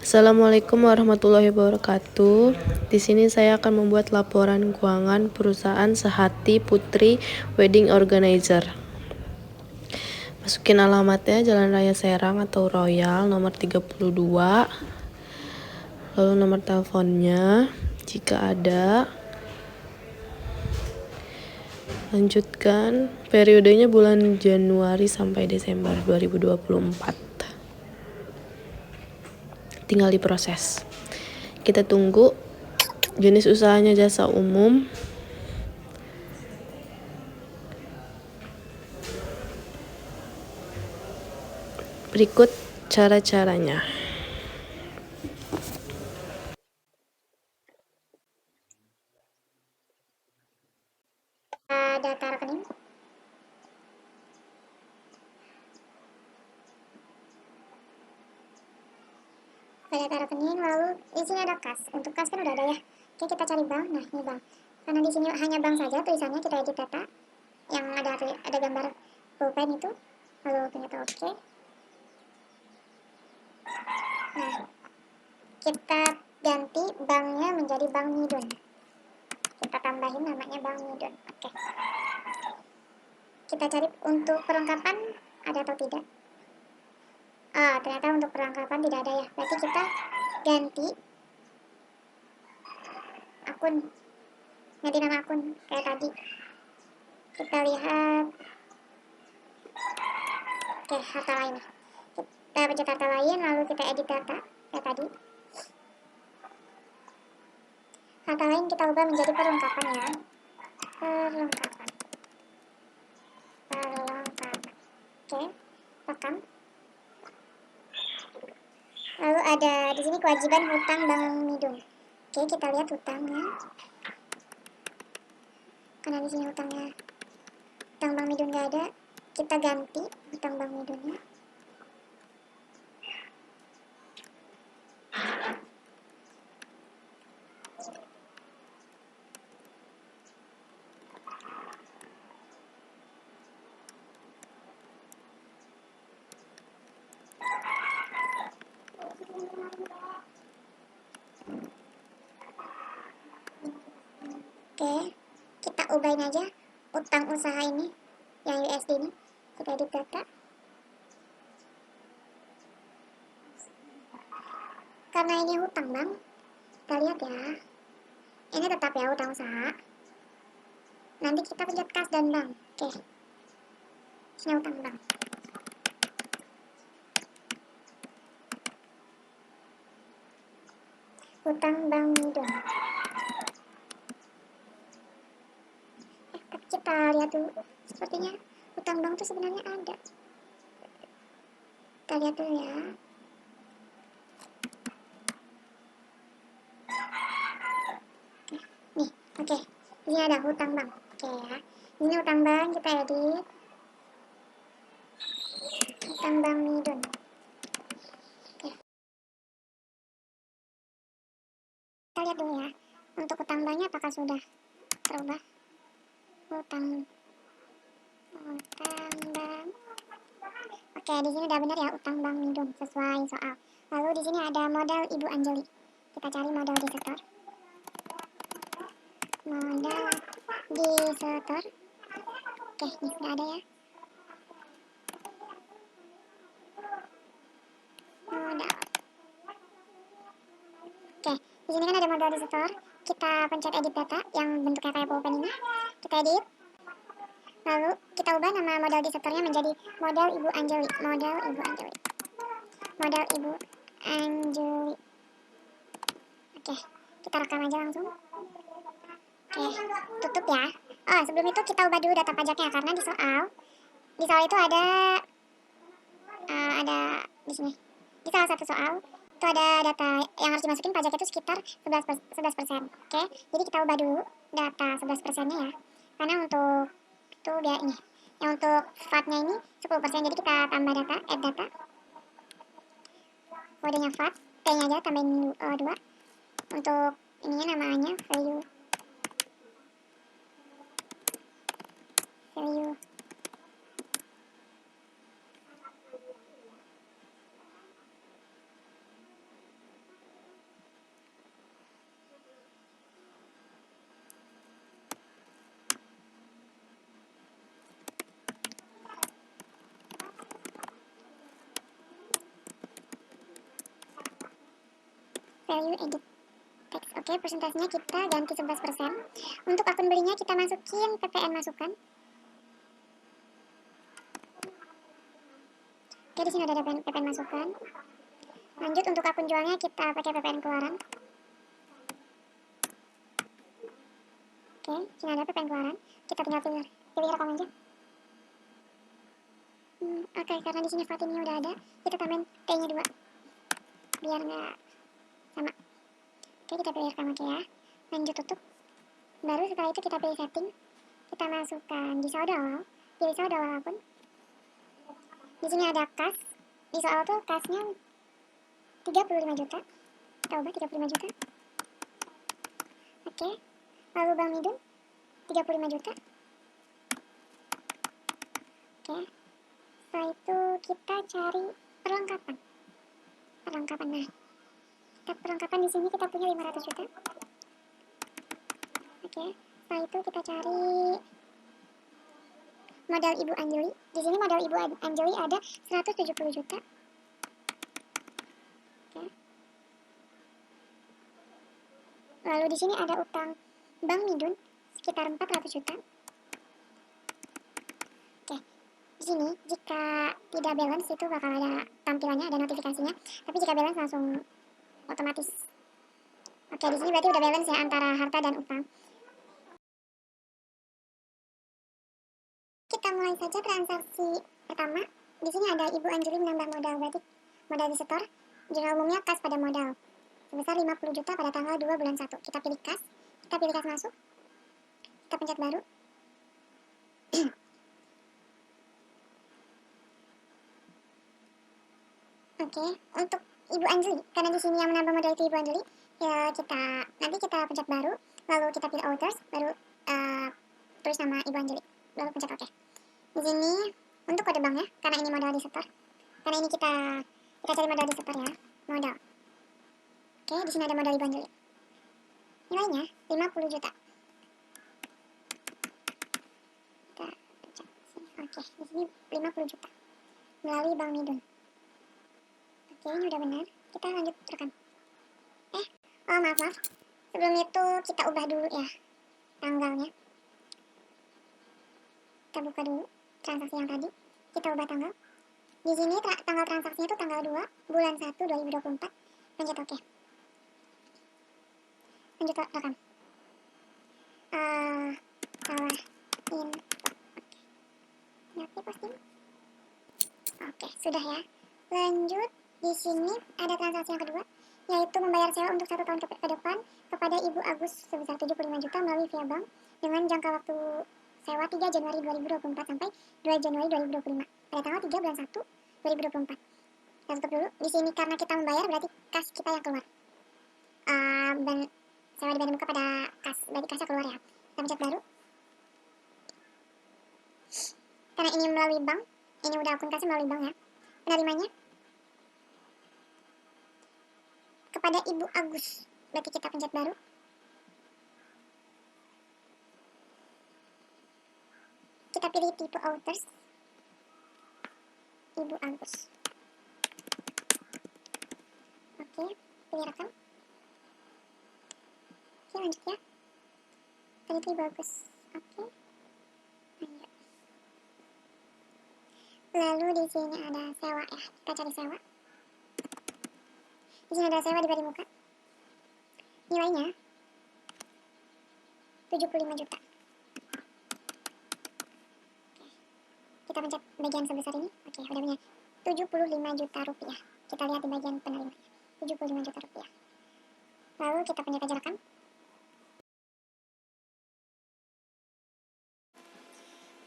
Assalamualaikum warahmatullahi wabarakatuh. Di sini saya akan membuat laporan keuangan perusahaan Sehati Putri Wedding Organizer. Masukin alamatnya Jalan Raya Serang atau Royal nomor 32. Lalu nomor teleponnya jika ada. Lanjutkan periodenya bulan Januari sampai Desember 2024. Tinggal diproses. Kita tunggu. Jenis usahanya jasa umum. Berikut cara-caranya. Data rekening. Data rekening, lalu di sini ada kas. Untuk kas kan udah ada ya. Oke, kita cari bank. Nah, ini bank. Karena di sini hanya bank saja tulisannya, kita edit data yang ada gambar pulpen itu. Lalu ternyata oke. Nah, kita ganti banknya menjadi Bank Midun. Kita tambahin namanya Bank Midun. Oke. Kita cari untuk perlengkapan ada atau tidak. Ternyata untuk perlengkapan tidak ada ya. Berarti kita ganti akun. Ganti nama akun kayak tadi. Kita lihat. Oke, harta lain. Kita pencet harta lain, lalu kita edit data kayak tadi. Harta lain kita ubah menjadi perlengkapan ya. Perlengkapan. Oke, rekam. Lalu ada di sini kewajiban hutang Bank Midun. Oke, kita lihat hutangnya. Karena di sini hutang Bank Midun nggak ada, kita ganti hutang Bank Midunnya. Oke, kita ubahin aja utang usaha ini yang USD ini. Kita edit data. Karena ini hutang bank, kita lihat ya. Ini tetap ya hutang usaha. Nanti kita pencet kas dan bank. Oke, ini hutang bank. Hutang Bank Midun. Tapi kita lihat dulu. Sepertinya hutang bank itu sebenarnya ada. Kita lihat dulu ya. Nih, oke. Ini ada hutang bank. Oke ya. Ini hutang bank, kita edit. Hutang Bank Midun. Oke. Kita lihat dulu ya. Untuk hutang banknya apakah sudah terubah? Hutang bank. Oke, di sini udah benar ya utang Bank Midun sesuai soal. Lalu di sini ada modal Ibu Anjeli. Kita cari modal di setor. Modal di setor. Oke, ini sudah ada ya. Modal. Oke, di sini kan ada modal di setor. Kita pencet edit data yang bentuknya kayak pulpen ini. Kita edit. Lalu kita ubah nama modal di setornya menjadi modal Ibu Anjeli. Modal Ibu Anjeli. Modal Ibu Anjeli. Oke, kita rekam aja langsung. Oke, tutup ya. Oh, sebelum itu kita ubah dulu data pajaknya karena di soal itu ada di sini. Di salah satu soal itu ada data yang harus dimasukin pajaknya itu sekitar 11%. Oke, jadi kita ubah dulu data 11%-nya ya. Karena untuk itu biar ini. Yang untuk VAT-nya ini 10%. Jadi kita tambah data, add data. Kodenya VAT, T-nya aja tambahin 2. Untuk ininya namanya value value edit text. Oke, persentasenya kita ganti 11%. Untuk akun belinya kita masukin PPN masukan. Oke, di sini ada PPN masukan. Lanjut untuk akun jualnya kita pakai PPN keluaran. Oke, sini ada PPN keluaran. Kita tinggal pilih rekam aja. Oke, karena di sini VAT-nya udah ada, kita tambahin T-nya 2 biar nggak sama. Oke, kita pilih rekam aja ya. Lanjut tutup. Baru setelah itu kita pilih setting. Kita masukkan di saldo awal. Pilih saldo awal akun. Di sini ada kas. Di soal tuh kasnya 35 juta. Kita ubah 35 juta. Oke. Lalu Bang Midun 35 juta. Oke. Setelah itu kita cari perlengkapan. Nah, perlengkapan di sini kita punya 500 juta. Oke. Setelah itu kita cari modal Ibu Anjeli. Di sini modal Ibu Anjeli ada 170 juta. Oke. Lalu di sini ada utang Bang Midun sekitar 400 juta. Oke. Di sini jika tidak balance itu bakal ada tampilannya, ada notifikasinya. Tapi jika balance langsung otomatis. Oke, di sini berarti udah balance ya antara harta dan utang. Kita mulai saja transaksi pertama. Di sini ada Ibu Anjeli menambah modal, berarti modal disetor. Jurnal umumnya kas pada modal sebesar 50 juta pada tanggal 2 bulan 1. Kita pilih kas masuk. Kita pencet baru. Oke, untuk Ibu Anjeli, karena di sini yang menambah modal itu Ibu Anjeli, ya nanti kita pencet baru, lalu kita pilih authors, baru tulis nama Ibu Anjeli, lalu pencet oke. Di sini untuk kode bank ya, karena ini modal disetor. Karena ini kita cari modal disetor ya, modal. Oke, di sini ada modal Ibu Anjeli. Nilainya 50 juta. Kita pencet sini. Oke, di sini 50 juta melalui Bank Midun. Oke, ini udah benar. Kita lanjut rekam. Maaf. Sebelum itu kita ubah dulu ya tanggalnya. Kita buka dulu transaksi yang tadi. Kita ubah tanggal. Di sini tanggal transaksinya itu tanggal 2 bulan 1 2024. Pencet oke. Lanjut rekam. Salah info. Oke, posting. Oke, sudah ya. Lanjut, di sini ada transaksi yang kedua, yaitu membayar sewa untuk 1 tahun ke depan kepada Ibu Agus sebesar 75 juta melalui via bank dengan jangka waktu sewa 3 Januari 2024 sampai 2 Januari 2025 pada tanggal 3 bulan 1 2024. Kita tutup dulu. Di sini karena kita membayar berarti kas kita yang keluar. Sewa dibanding muka pada kas, berarti kasnya keluar ya. Kita pencet baru. Karena ini melalui bank, ini udah akun kasnya melalui bank ya. Penerimanya kepada Ibu Agus, berarti kita pencet baru. Kita pilih tipe authors, Ibu Agus. Oke, pilih rekam. Oke, lanjut ya. Tadi itu Ibu Agus. Oke, lanjut. Lalu di sini ada sewa ya, kita cari sewa. Di sini ada sewa diberi muka. Nilainya 75 juta. Kita pencet bagian sebesar ini. Oke, udah punya 75 juta rupiah. Kita lihat di bagian penerimanya. 75 juta rupiah. Lalu kita pencet aja rekam.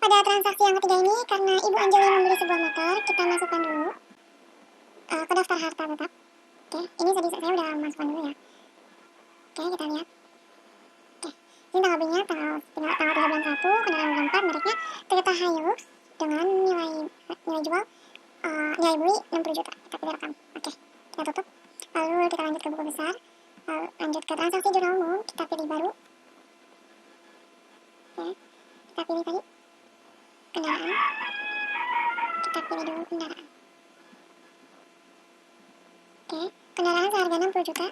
Pada transaksi yang ketiga ini, karena Ibu Anjeli membeli sebuah motor, kita masukkan dulu ke daftar harta tetap. Oke, ini tadi saya udah masukkan dulu ya. Oke, kita lihat. Oke, ini tanggal belinya tanggal 3 bulan 1, kendaraan roda 4, mereknya Toyota Hilux dengan nilai jual nilai beli 60 juta. Kita pilih rekam. Oke, kita tutup. Lalu kita lanjut ke buku besar. Lalu lanjut ke transaksi jurnal umum, kita pilih baru. Oke, kita pilih tadi kendaraan. Kita pilih dulu kendaraan. Oke, kendaraan seharga 60 juta.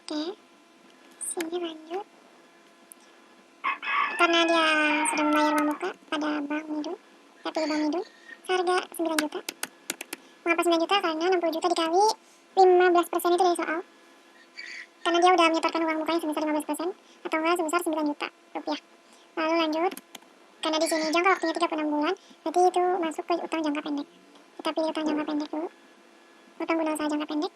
Oke, sini lanjut. Karena dia sudah membayar uang muka pada Bank Midun, saya pilih Bank Midun, seharga 9 juta. Mengapa 9 juta? Karena 60 juta dikali 15% itu dari soal. Karena dia udah menyetorkan uang mukanya sebesar 15%, atau enggak sebesar 9 juta rupiah. Lalu lanjut, karena di sini jangka waktunya 36 bulan, berarti itu masuk ke utang jangka pendek. Kita pilih utang jangka pendek dulu. Utang guna usaha jangka pendek.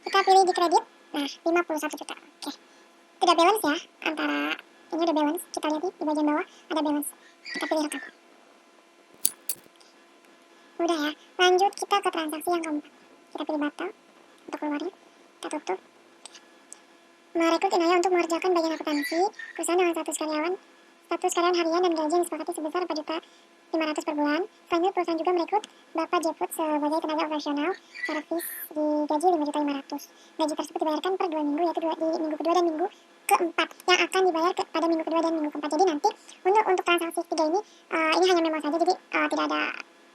Kita pilih di kredit. Nah, 51 juta. Oke. Tidak balance ya, antara ini udah balance. Kita lihat nih di bagian bawah ada balance. Kita pilih rekam. Udah ya. Lanjut kita ke transaksi yang keempat. Kita pilih batal untuk keluarnya. Kita tutup. Merekrut Inaya untuk mengerjakan bagian akuntansi perusahaan dengan status karyawan harian dan gaji yang disepakati sebesar 4 juta 500 per bulan. Selanjutnya perusahaan juga merekrut Bapak Jeput sebagai tenaga operasional servis di gaji 5 juta 500. Gaji tersebut dibayarkan per 2 minggu, yaitu di minggu kedua dan minggu keempat, yang akan dibayar pada minggu kedua dan minggu keempat. Jadi nanti untuk transaksi ketiga ini hanya memo saja, jadi tidak ada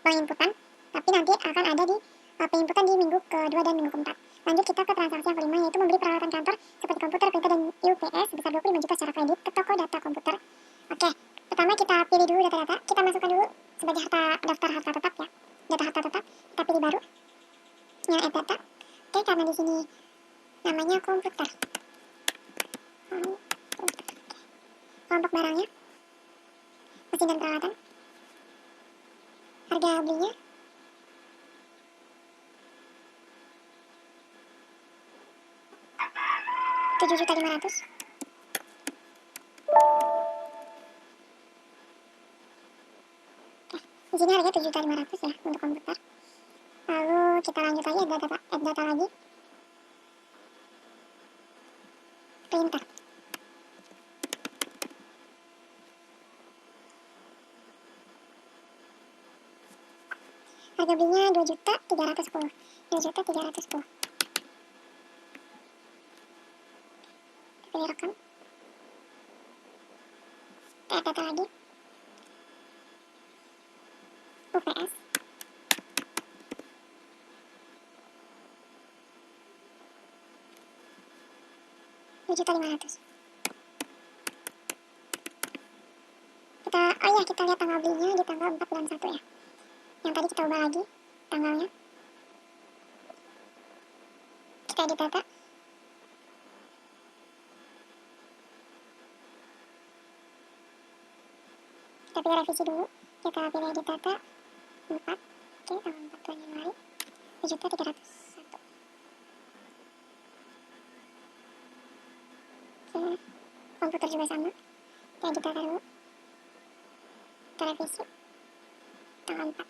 penginputan, tapi nanti akan ada di penginputan di minggu kedua dan minggu keempat. Lanjut kita ke transaksi yang kelima, yaitu memberi peralatan kantor seperti komputer, printer, dan UPS sebesar 25 juta secara kredit ke toko data komputer. Oke, pertama kita pilih dulu data-data, kita masukkan dulu sebagai daftar harta tetap ya. Data harta tetap, kita pilih baru yang add data. Oke, karena di sini namanya komputer. Kelompok barangnya, mesin dan peralatan. Harga belinya Rp7.500.000. Di sini harganya 7.500.000 ya untuk komputer. Lalu kita lanjut lagi, add data lagi. Printer. Harga belinya 2.310.000. 2.310.000. Pilih rekam. Add data lagi. UPS. Rp7.500.000. Kita lihat tanggal belinya di tanggal 4 bulan 1 ya. Yang tadi kita ubah lagi tanggalnya. Kita edit data. Kita pilih revisi dulu. Kita pilih edit data 4. Oke, tanggal 4 bulan Januari. 7.301. Oke, komputer juga sama. Kita edit data dulu. Kita revisi tanggal 4.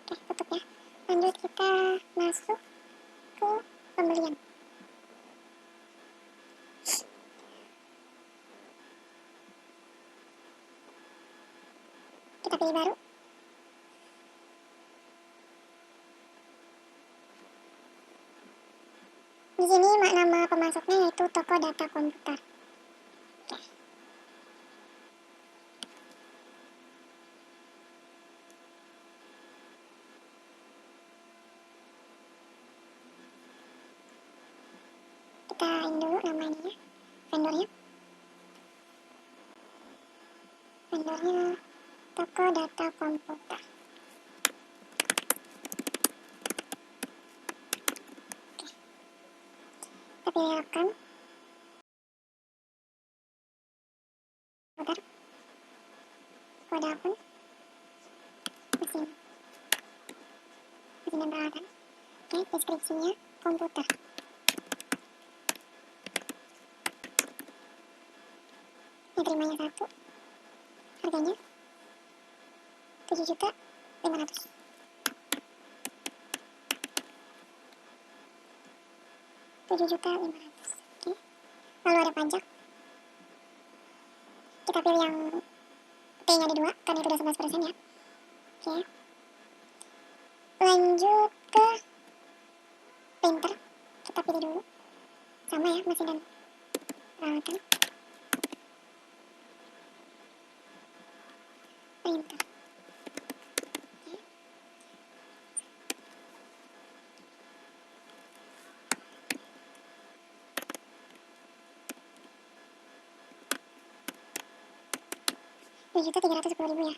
Oke, tutup ya. Lanjut kita masuk ke pembelian. Kita pilih baru. Di sini nama pemasoknya yaitu toko data komputer. Oke. Kita ini dulu namanya ya. Vendornya toko data komputer. Oke. Kita pilih rekam. Komputer. Kode akun. Mesin dan peralatan. Oke, deskripsinya komputer. Yang terimanya 1. Harganya 7.500.000. Oke. Lalu ada pajak. Kita pilih yang T-nya ada 2, karena itu udah 11% ya. Oke. Lanjut ke printer. Kita pilih dulu. Sama ya, mesin dan peralatan. 2.310.000 ya.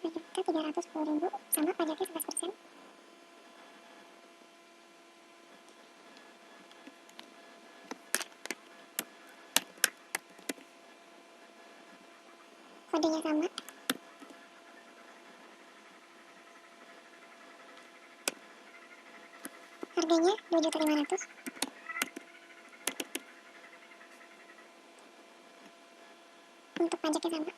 2.310.000 sama pajaknya 11%. Kodenya sama. Harganya 2.500.000. Untuk pajaknya sama.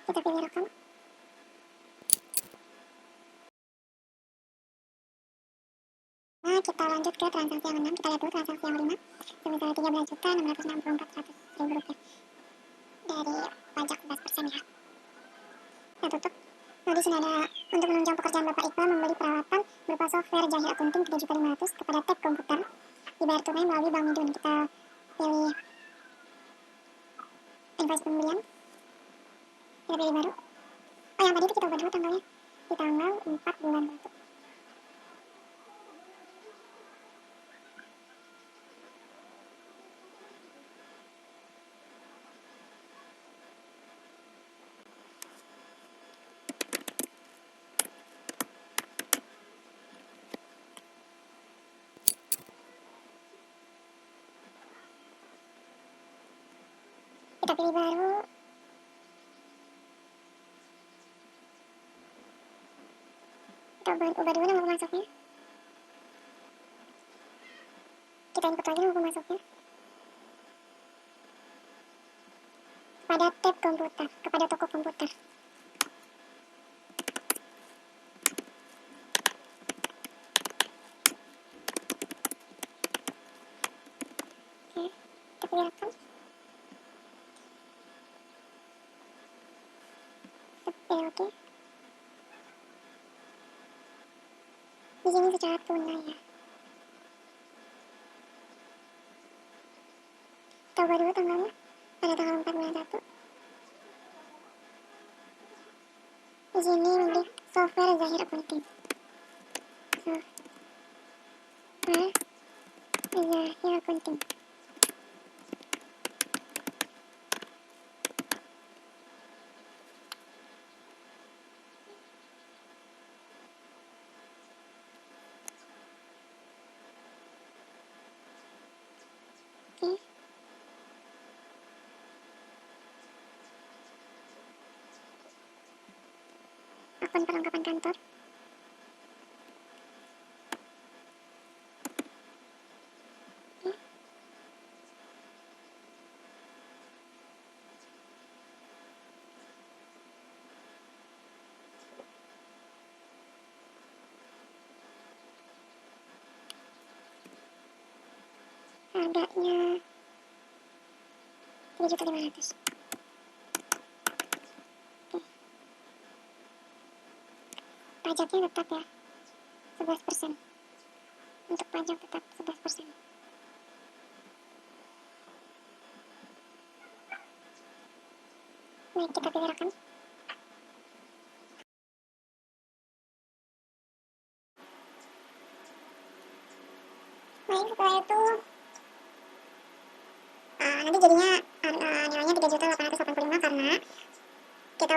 Kita pilih rekam. Nah, kita lanjut ke transaksi yang 6. Kita lihat dulu transaksi yang 5. Sebesar 13.664.100.000 rupiah. Dari pajak 11% ya. Kita tutup. Lalu di sini ada untuk menunjang pekerjaan Bapak Iqbal membeli peralatan berupa software Jahir Akunting 3.500.000 kepada tab komputer. Dibayar tunai melalui Bank Midun. Kita pilih invoice pembelian. Kita pilih baru. Oh, yang tadi itu kita ubah dulu tanggalnya. Di tanggal 4 bulan 1. Kita pilih baru. Kita ubah dulu nama pemasoknya. Kita input lagi nama pemasoknya. Kepada tab komputer, kepada toko komputer. Oke, kita pilih rekam. Kita pilih oke. Di sini secara tunai ya. Kita ubah dulu tanggalnya. Pada tanggal 4 bulan 1. Di sini milih software Zahir Akunting. Software Zahir Akunting. Oke. Akun perlengkapan kantor. Oke. Harganya 3.500.000. Oke. Pajaknya tetap ya 11%. Untuk pajak tetap 11%. Baik, kita pilih rekam. Baik, setelah itu nanti jadinya nilainya 3.885.000 karena kita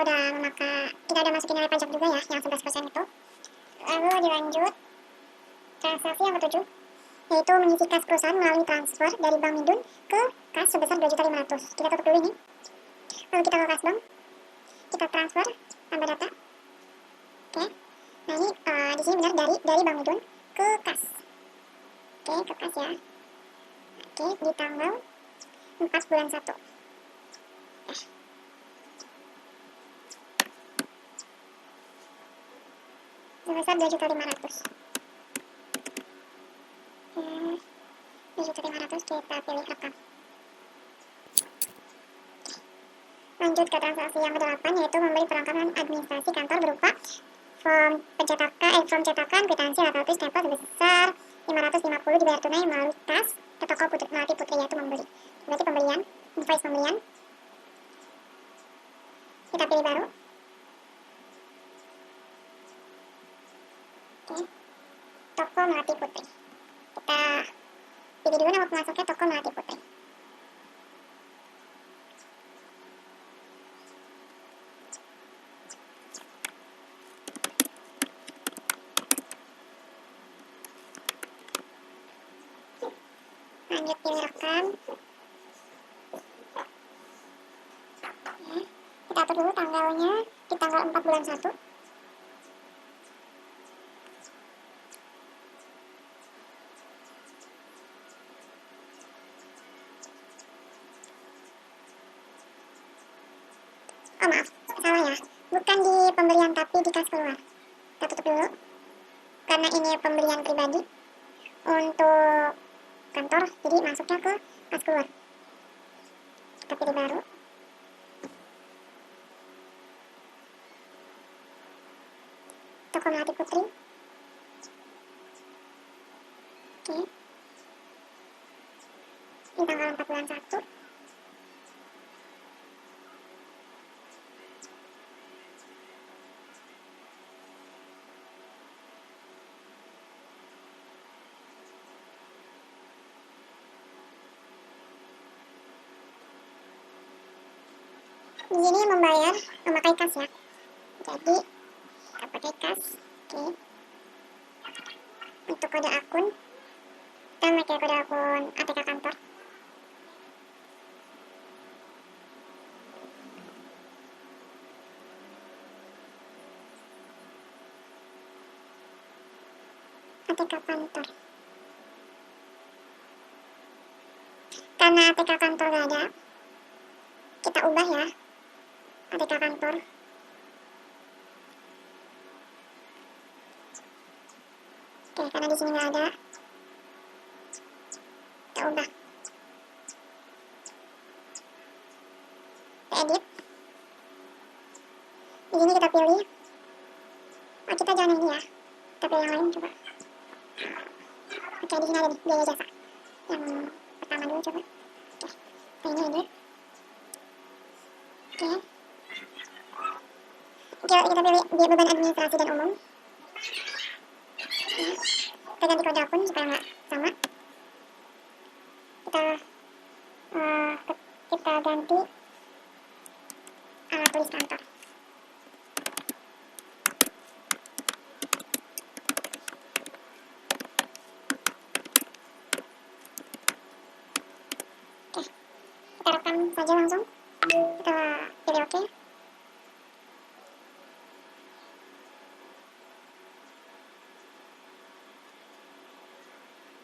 udah masukin nilai pajak juga ya yang 11% itu. Lalu dilanjut transaksi yang ke-7, yaitu mengisi kas perusahaan melalui transfer dari Bank Midun ke kas sebesar 2.500.000. Kita tutup dulu ini. Lalu kita ke kas bank. Kita transfer tambah data. Oke. Nah, ini di sini benar dari Bank Midun ke kas. Oke, ke kas ya. Oke, di tanggal 4 bulan 1. Sebesar 2.500.000. Oke, 2.500.000 kita pilih rekam. Lanjut ke transaksi yang ke-8, yaitu membeli perlengkapan administrasi kantor berupa form cetakan, kwitansi, atau stempel sebesar 550 dibayar tunai melalui kas toko Melati Putri, yaitu membeli. Berarti pembelian, invoice pembelian. Kita pilih baru. Oke. Toko Melati Putri. Kita pilih dulu nama pemasoknya, toko Melati Putri. Lanjut pilih rekam. Kita atur dulu tanggalnya di tanggal 4 bulan 1. Oh maaf, salah ya. Bukan di pembelian tapi di kas keluar. Kita tutup dulu. Karena ini pembelian pribadi untuk kantor, jadi masuknya ke kas keluar. Kita pilih baru. Toko Melati Putri. Oke. Ini tanggal 4 bulan 1. Di sini membayar memakai kas ya. Jadi kita pakai kas. Oke. Untuk kode akun, kita pakai kode akun ATK kantor. ATK kantor. Karena ATK kantor gak ada, kita ubah ya ATK kantor. Oke, karena di sini nggak ada, kita ubah. Kita edit. Di sini kita pilih. Oh, kita jangan yang ini ya. Kita pilih yang lain coba. Oke, di sini ada nih biaya jasa. Yang pertama dulu coba. Oke, ini edit. Oke. Oke, kita pilih beban administrasi dan umum. Kita ganti kode akun supaya nggak sama. Kita ganti alat tulis kantor. Oke, kita rekam saja langsung. Kita pilih oke.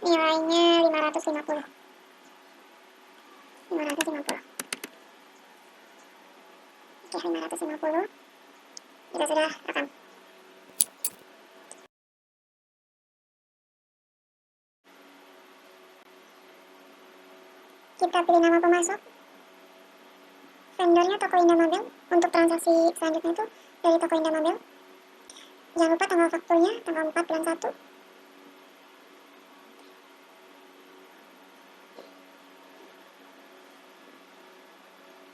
Nilainya 550. 550. Oke, 550. Kita sudah rekam. Kita pilih nama pemasok. Vendornya toko Indamabel. Untuk transaksi selanjutnya itu dari toko Indamabel. Jangan lupa tanggal fakturnya tanggal 4 bulan 1.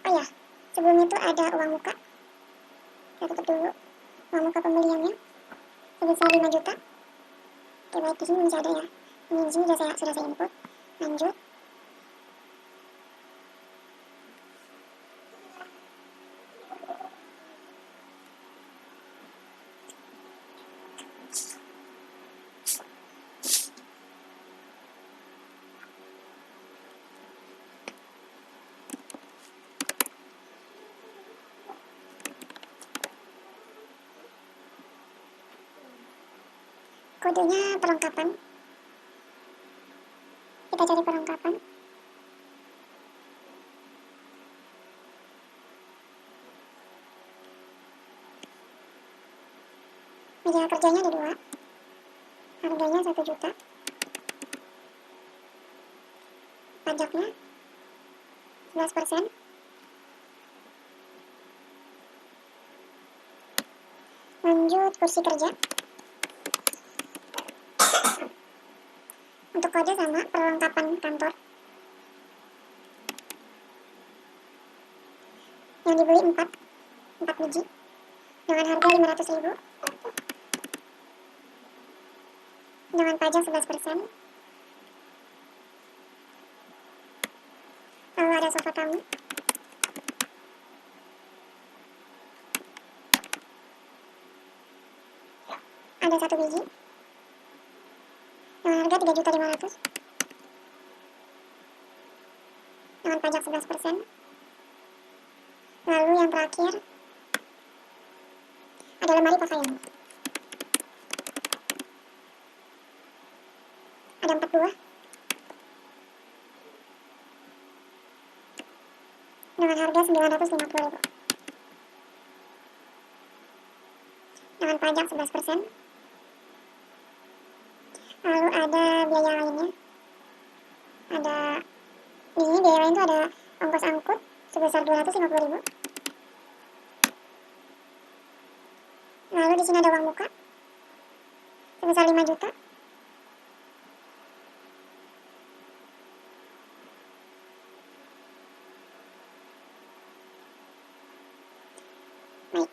Oh ya, sebelum itu ada uang muka. Kita tutup dulu uang muka pembeliannya sebesar 5 juta. Oke, baik, di sini masih ada ya. Ini di sini sudah saya input. Lanjut. Kodenya perlengkapan. Kita cari perlengkapan. Meja kerjanya ada 2. Harganya 1 juta. Pajaknya 11%. Lanjut kursi kerja. Untuk Untuk kode sama perlengkapan kantor yang dibeli 4 biji dengan harga 500.000 dengan pajak 11%. Lalu ada sofa tamu ada 1 biji dengan harga 3.500.000 dengan pajak 11%. Lalu yang terakhir ada lemari pakaian. Ada 4 buah dengan harga 950.000 dengan pajak 11%. Lalu ada biaya lainnya. Ada ini biaya lain itu ada ongkos angkut sebesar 250.000. Lalu di sini ada uang muka sebesar 5 juta. Baik.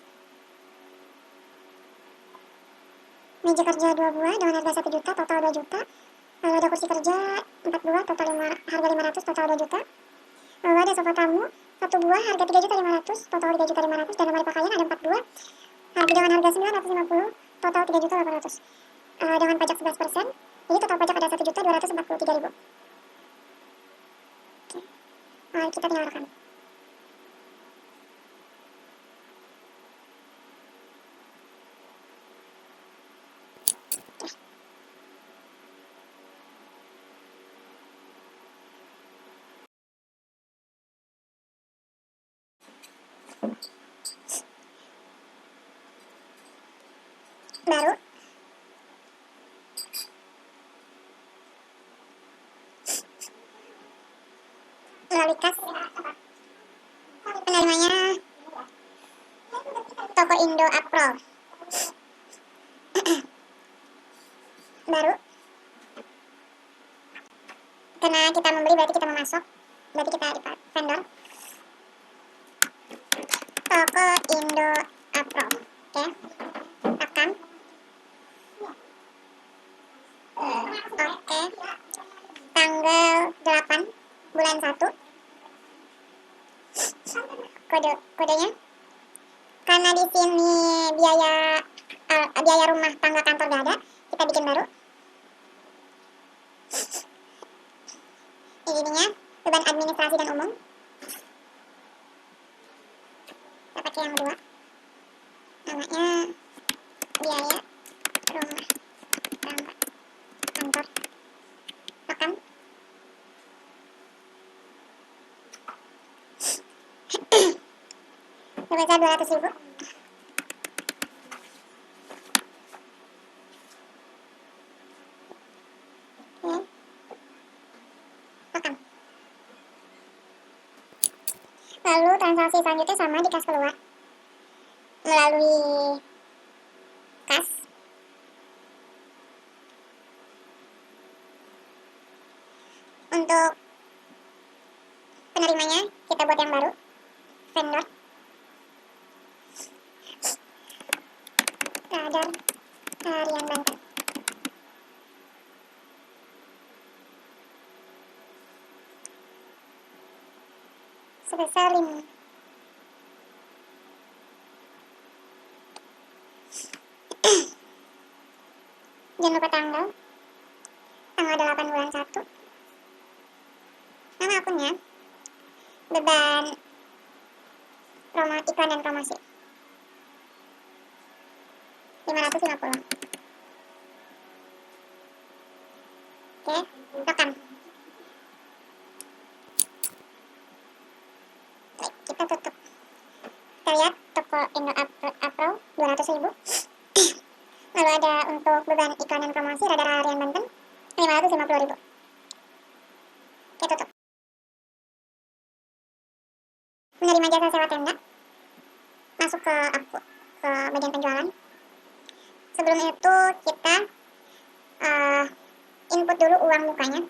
Meja kerja 2 buah dengan harga 1 juta, total 2 juta. Lalu ada kursi kerja 4 buah, total harga 500, total 2 juta. Lalu ada sofa tamu 1 buah, harga 3.500.000, total 3.500.000. Dan lemari pakaian ada 4 buah, dengan harga 950, total 3.800.000. Dengan pajak 11%, jadi total pajak ada 1.243.000. Oke, kita tinggal rekam. Baru melalui kas penerimanya toko Indo April. Baru karena kita membeli berarti kita memasok, berarti kita di vendor toko Indo April. Oke, rekam. Oke, tanggal 8 bulan 1. Kodenya karena di sini biaya rumah tangga kantor gak ada, kita bikin baru. Ininya beban administrasi dan umum, kita pakai yang kedua, namanya biaya rumah tangga kantor. Rekam. Sebesar 200.000. Oke, rekam. Lalu transaksi selanjutnya sama di kas keluar melalui kas. Untuk penerimanya kita buat yang baru, vendor Radar Harian Banten. Sebesar 5. Jangan lupa tanggal 8 bulan 1. Nama akunnya beban iklan dan promosi 550. Oke, rekam. Baik, kita tutup. Kita lihat toko Indo April 200.000. Lalu ada untuk beban iklan dan promosi Radar Harian Banten 550.000. Oke, tutup. Menerima jasa sewa tenda, masuk ke bagian penjualan. Sebelum itu kita input dulu uang mukanya.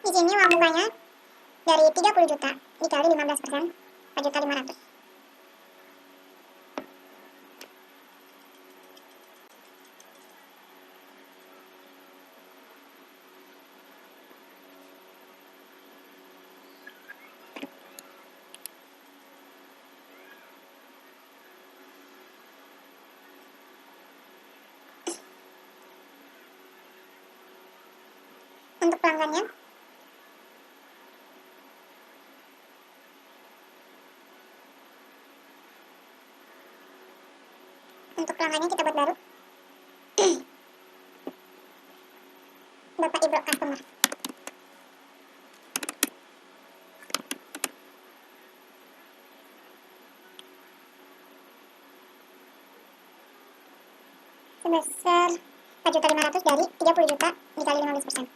Di sini uang mukanya dari 30 juta dikali 15%, 4.500.000. Untuk pelanggannya, kita buat baru. Bapak Ibro customer. Sebesar 4.500.000 dari 30 juta dikali 15%.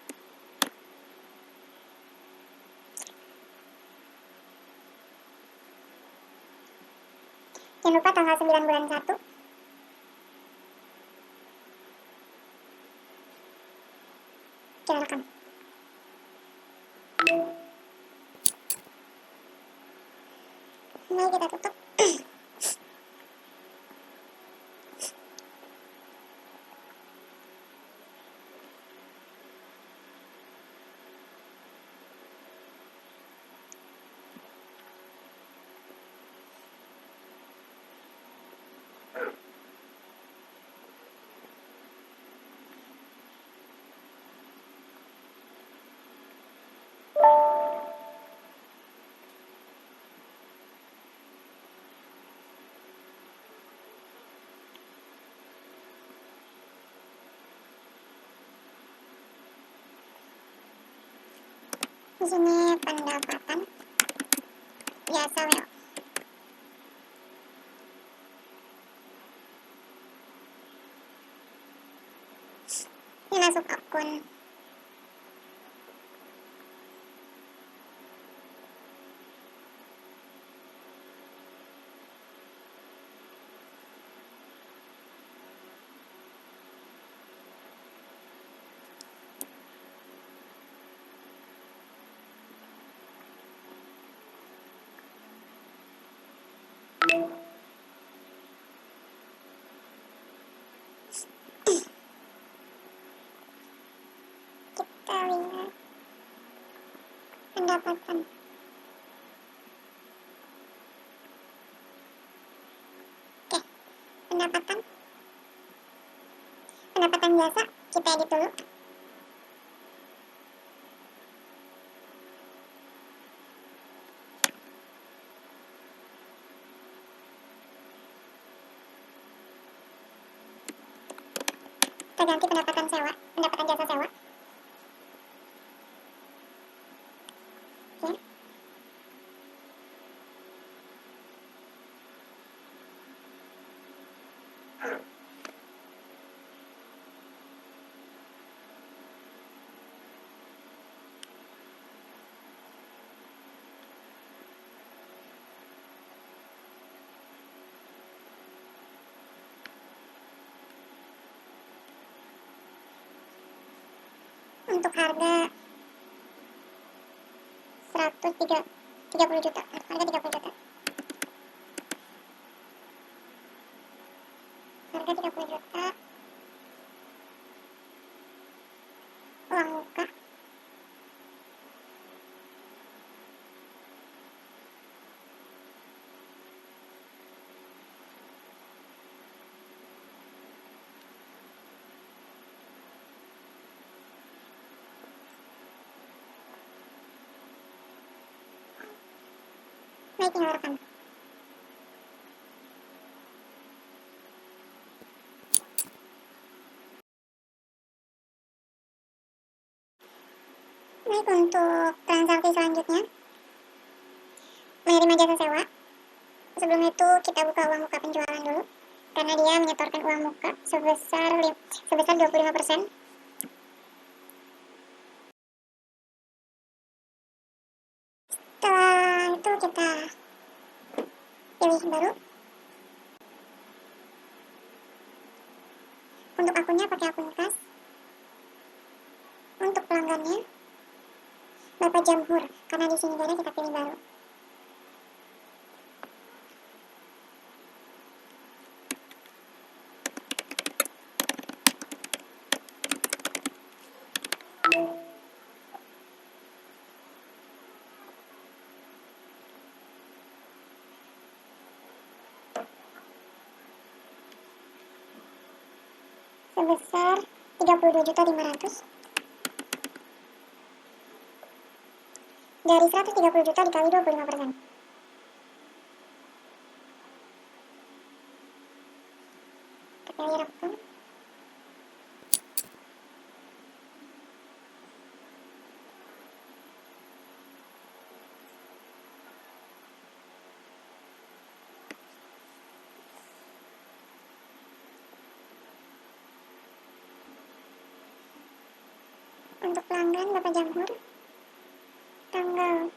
Jangan lupa tanggal 9 bulan 1. Kita rekam. Mari kita tutup. Di sini pendapatan biasa WO. Ini masuk akun. Kita lihat pendapatan. Oke, pendapatan biasa kita edit dulu. Kita ganti pendapatan jasa sewa. Oke. Untuk harga 30 juta. Harga 30 juta. Harga 30 juta. Uang muka. Baik, tinggal rekam. Baik, untuk transaksi selanjutnya, menerima jasa sewa. Sebelum itu kita buka uang muka penjualan dulu, karena dia menyetorkan uang muka sebesar 25%. kita pilih baru. Untuk akunnya pakai akun kas. Untuk pelanggannya Bapak Jamhur, karena di sini beda kita pilih baru. Sebesar 32.500.000. Dari 130 juta dikali 25%. Kita pilih rekam. Untuk pelanggan Bapak Jamhur, tanggal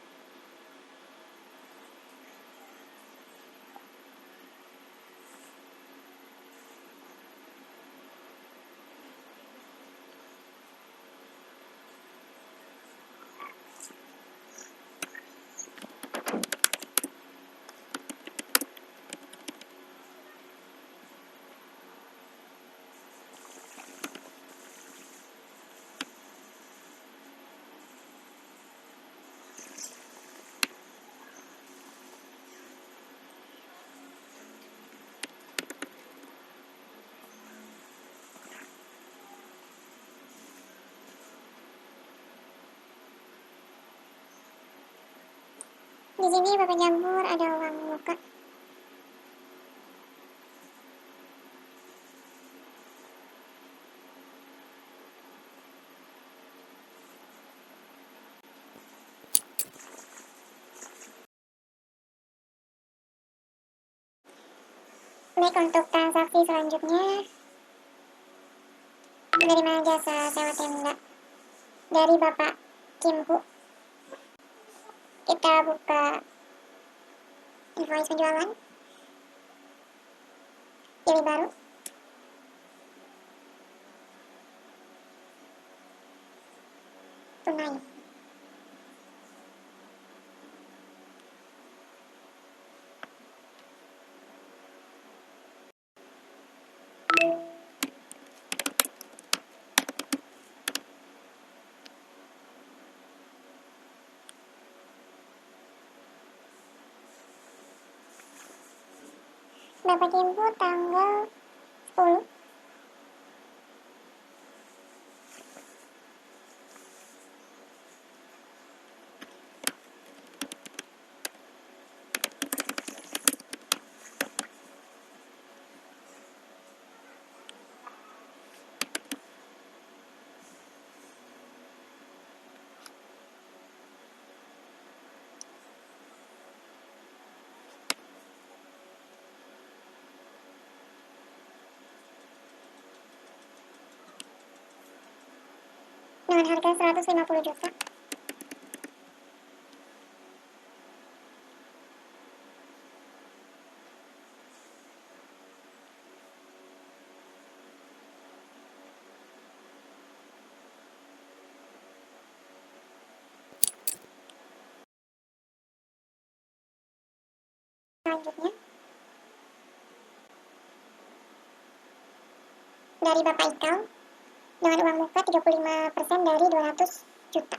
di sini Bapak Jamhur ada uang muka. Baik, untuk transaksi selanjutnya menerima jasa sewa tenda dari Bapak Kimpu. Kita buka invoice penjualan, pilih baru. Tunai. Bapak Kimpu tanggal 10. Dengan harga 150 juta. Selanjutnya dari Bapak Ikal dengan uang muka 35% dari 200 juta.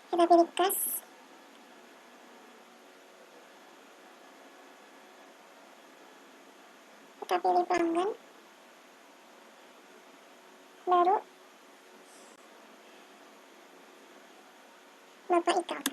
Kita pilih kas. Kita pilih pelanggan. Baru Bapak Ikal.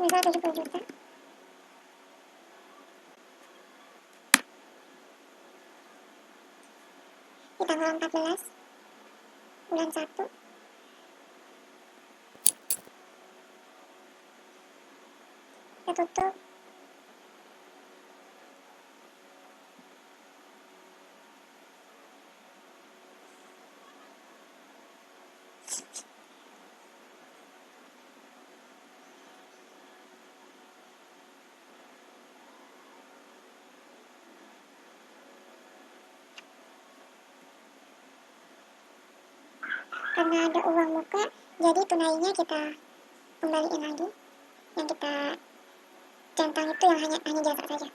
Misal 70 juta. Di tanggal 14 bulan 1 kita tutup. Karena ada uang muka, jadi tunainya kita kembaliin lagi. Yang kita centang itu yang hanya jasa saja.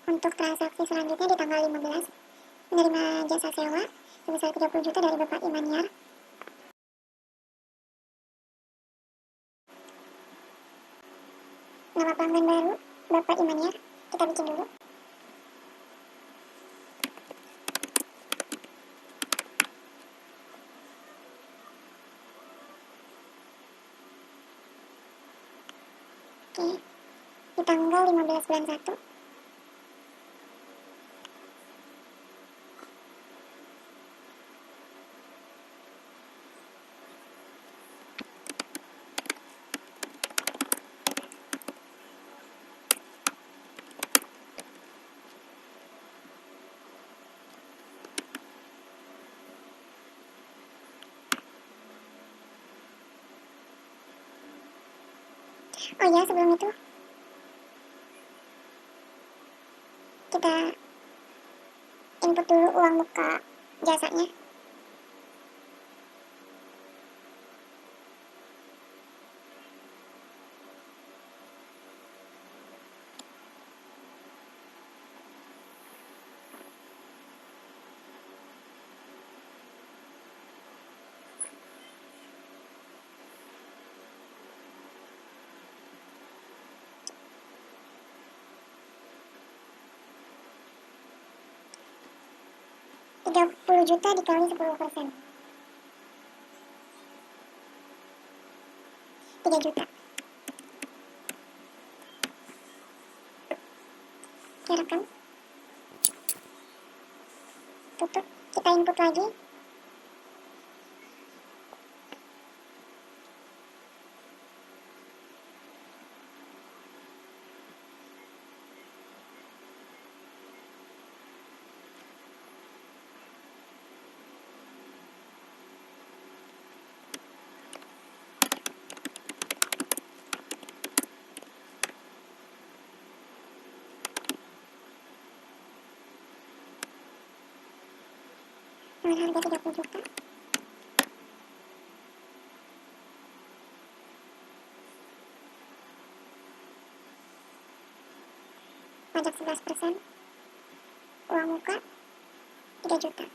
Untuk transaksi selanjutnya di tanggal 15, menerima jasa sewa sebesar 30 juta dari Bapak Imaniar. Nama pelanggan baru Bapak Imaniar kita bikin dulu. Oke, di tanggal 15 bulan 1 oh ya, sebelum itu kita input dulu uang muka jasanya. Rp30 juta dikali 10%. 3 juta. Kita rekam. Tutup. Kita input lagi. Dengan harga 30 juta. Pajak 11%. Uang muka 3 juta.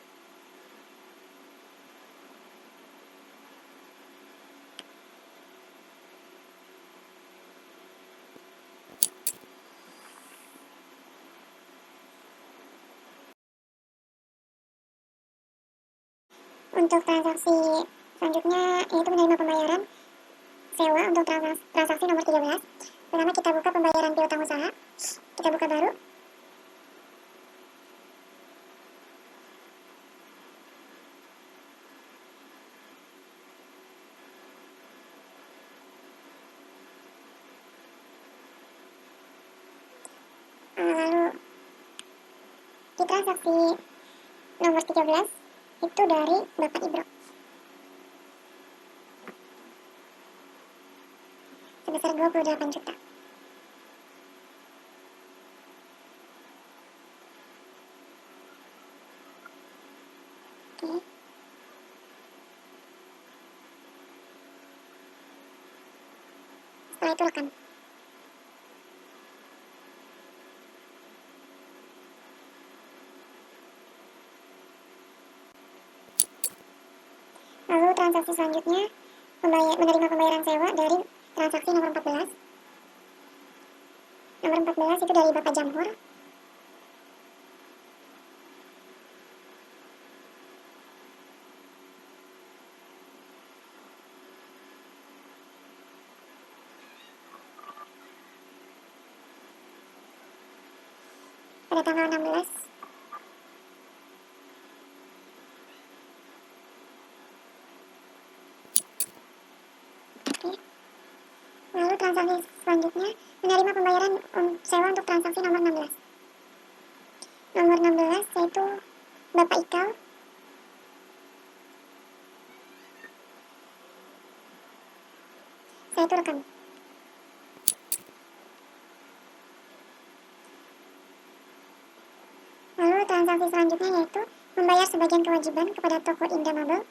Untuk transaksi selanjutnya yaitu menerima pembayaran sewa untuk transaksi nomor 13. Pertama kita buka pembayaran piutang usaha. Kita buka baru. Lalu di transaksi nomor 13 itu dari Bapak Ibro sebesar 28 juta. Oke. Setelah itu rekam. Lalu transaksi selanjutnya menerima pembayaran sewa dari transaksi nomor 14. Nomor 14 itu dari Bapak Jamhur. Pada tanggal 16. Oke. Lalu transaksi selanjutnya menerima pembayaran sewa untuk transaksi nomor 16. Nomor 16 yaitu Bapak Ikal. Saya itu rekam. Lalu transaksi selanjutnya yaitu membayar sebagian kewajiban kepada toko Indamabel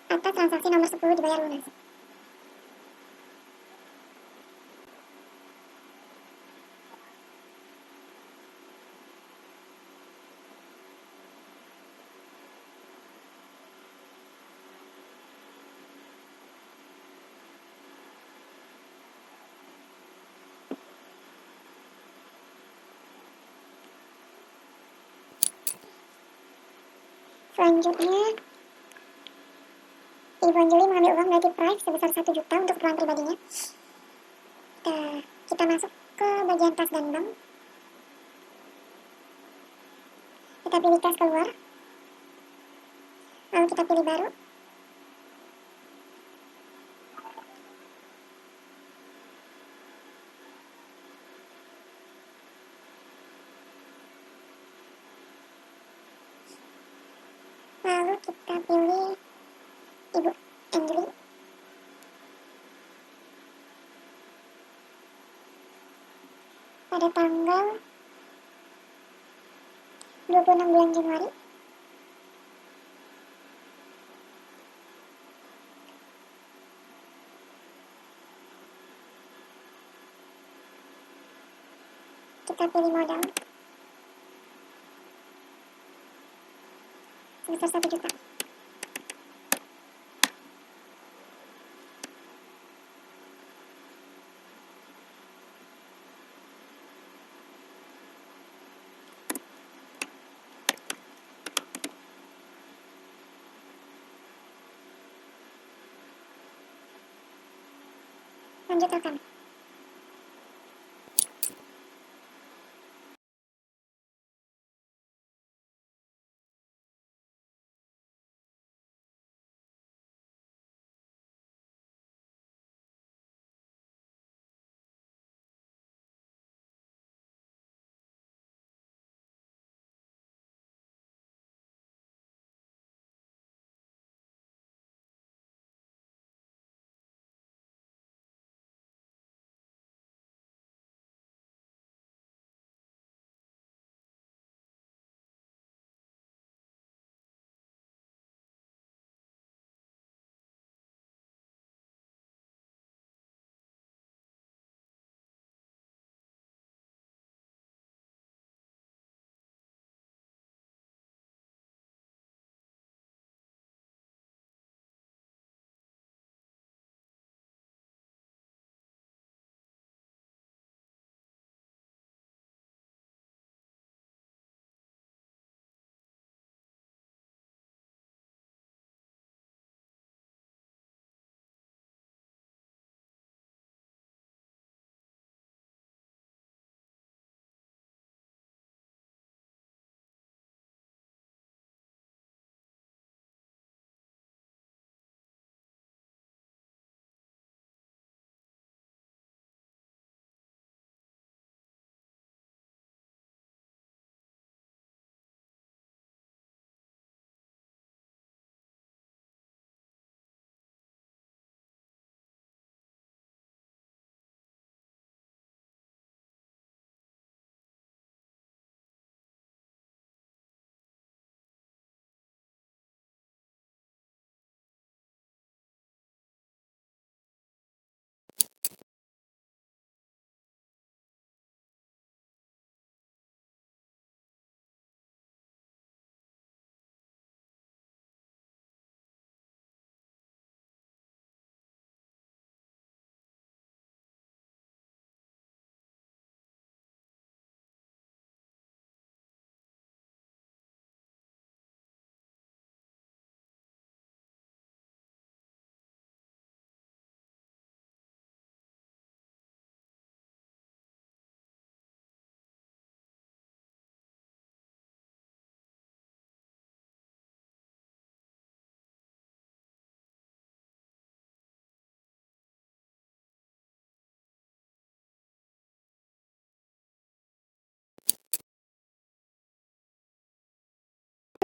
atas transaksi nomor 10 dibayar lunas. Selanjutnya, Ibu Anjali mengambil uang dari Prive sebesar 1 juta untuk keperluan pribadinya. Kita masuk ke bagian tas dan bank. Kita pilih kas keluar. Lalu kita pilih baru. Lalu kita pilih Ibu Anjali. Pada tanggal 26 bulan Januari. Kita pilih modal sebesar 1 juta. Lanjut rekam.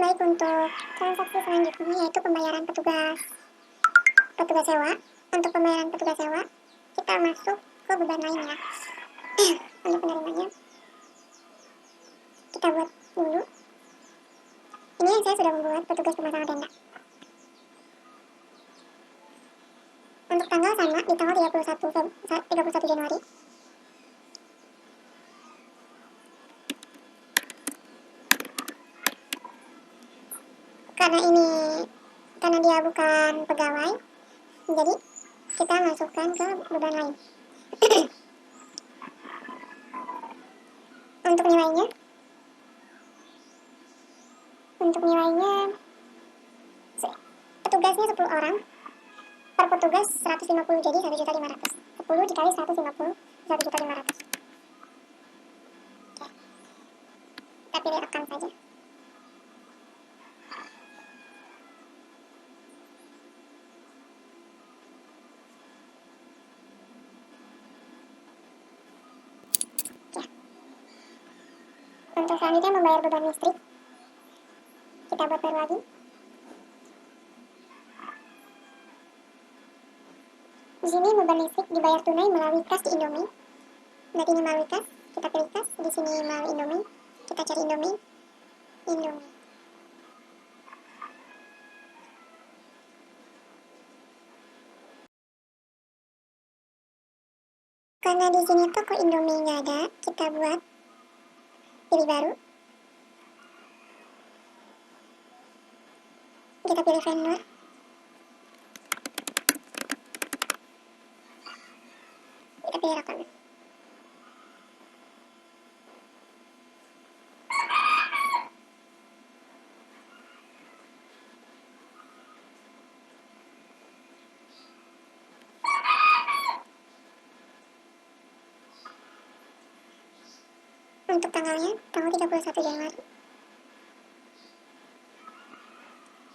Baik, untuk transaksi selanjutnya yaitu pembayaran petugas sewa. Untuk pembayaran petugas sewa, kita masuk ke beban lain ya. Untuk penerimanya, kita buat dulu. Ini saya sudah membuat petugas pemasangan tenda. Untuk tanggal sama di tanggal 31 Januari. Karena dia bukan pegawai, jadi kita masukkan ke beban lain. Untuk nilainya, petugasnya 10 orang, per petugas 150, jadi 1.500.000. 10 dikali 150, 1.500.000. Oke, kita pilih akan saja. Untuk selanjutnya membayar beban listrik, kita buat baru lagi. Di sini beban listrik dibayar tunai melalui kas di Indomie. Berarti ini melalui kas, kita pilih kas. Di sini melalui Indomie, kita cari Indomie. Karena di sini toko Indomie nggak ada, kita buat pilih baru. Kita pilih vendor. Kita pilih rekaman. Untuk tanggalnya, tanggal 31 Januari.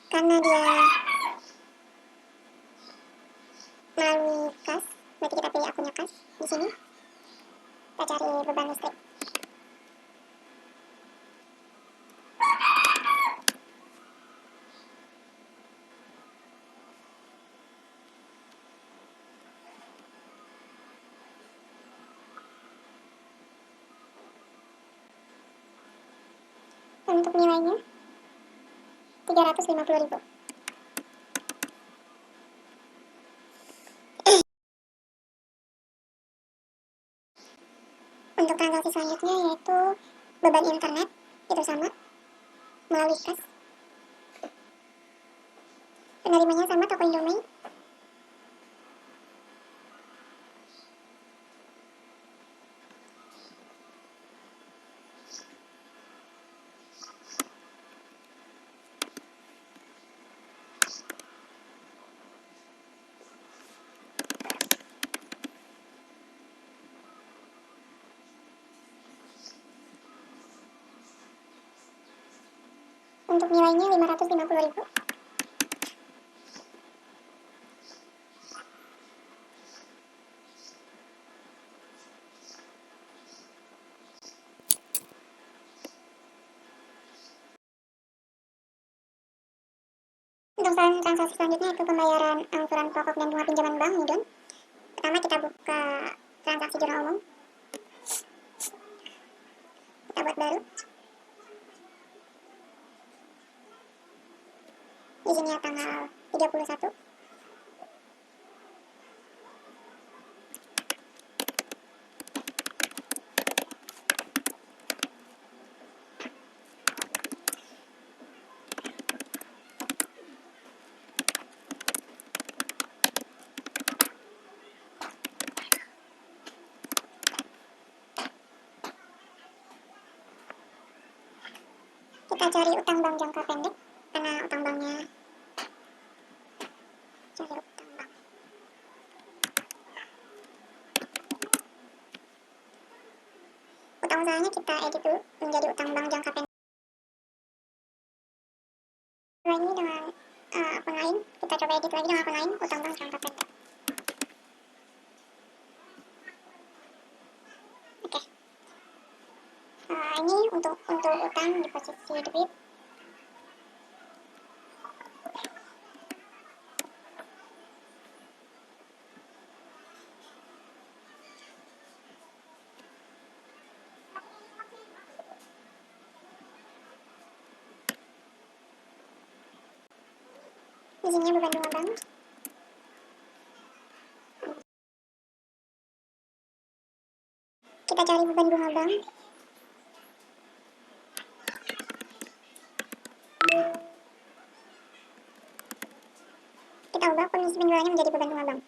Karena dia melalui kas, berarti kita pilih akunnya kas. Di sini, kita cari beban listrik. Untuk nilainya, 350.000. Untuk transaksi selanjutnya yaitu beban internet, itu sama, melalui kas. Penerimanya sama, toko Indomie. Untuk nilainya 550.000. Untuk transaksi selanjutnya itu pembayaran angsuran pokok dan bunga pinjaman bank Midon. Pertama kita buka transaksi jurnal umum. Kita buat baru. Di sini ya tanggal 31. Kita cari utang bank jangka pendek, karena utang banknya cari utang bank. Utang usahanya kita edit dulu menjadi utang bank jangka pendek. Ini dengan akun lain, kita coba edit lagi dengan akun lain, utang bank jangka pendek. Oke. Ini untuk utang di posisi debit. Isinya beban bunga bank. Kita cari beban bunga bank. Kita ubah kondisi penjualannya menjadi beban bunga bank.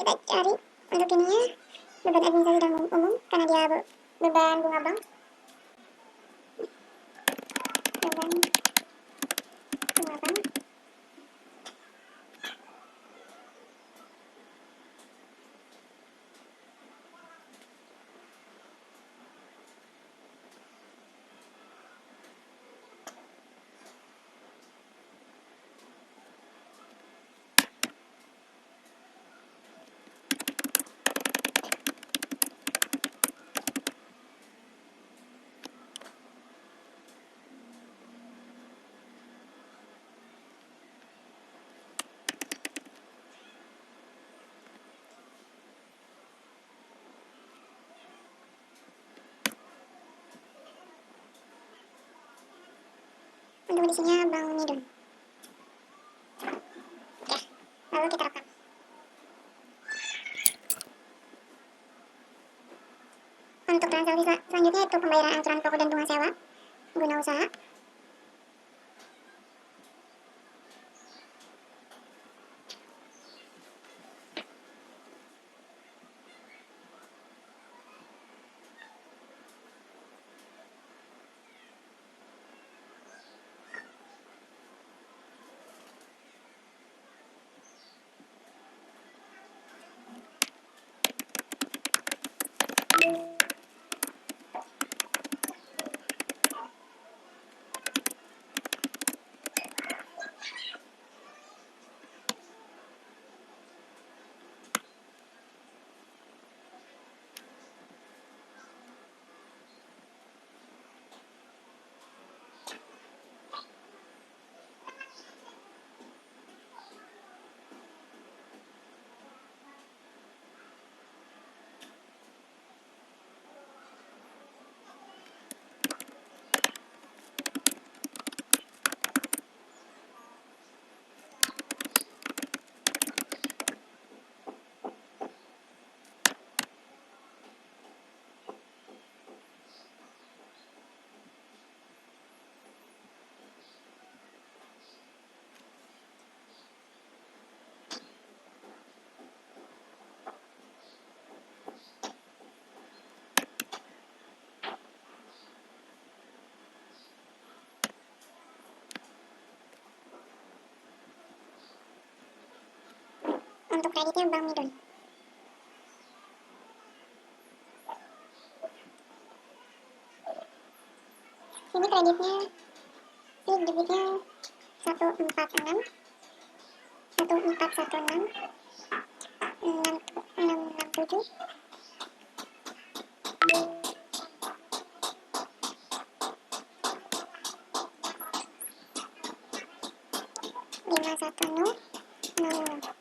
Kita cari untuk ininya beban administrasi dan umum karena dia beban bunga bank. Beban bunga bank. Untuk edisinya Bank Midun. Oke, lalu kita rekam. Untuk transaksi selanjutnya itu pembayaran angsuran pokok dan bunga sewa guna usaha. Untuk kreditnya Bank Midun. Ini kreditnya, ini debitnya 146 1416 667 510 00.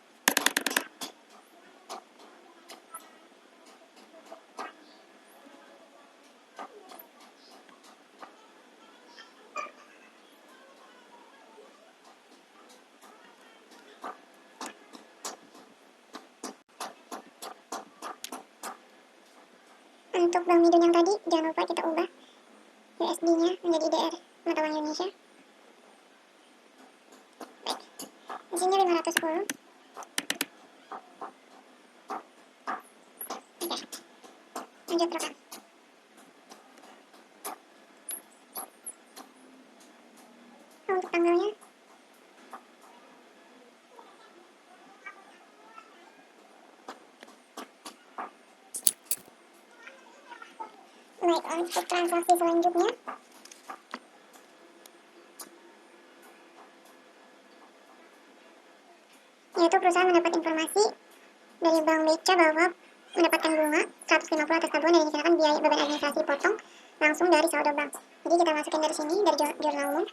Untuk Bank Midun yang tadi, jangan lupa kita ubah USD-nya menjadi IDR, mata uang Indonesia. Baik, isinya 510. Oke, lanjut rekam. Untuk tanggalnya, baik, untuk transaksi selanjutnya, yaitu perusahaan mendapat informasi dari Bank BCA bahwa mendapatkan bunga 150 atas tabungan dan dikenakan biaya beban administrasi potong langsung dari saldo bank. Jadi kita masukin dari sini, dari jurnal umum.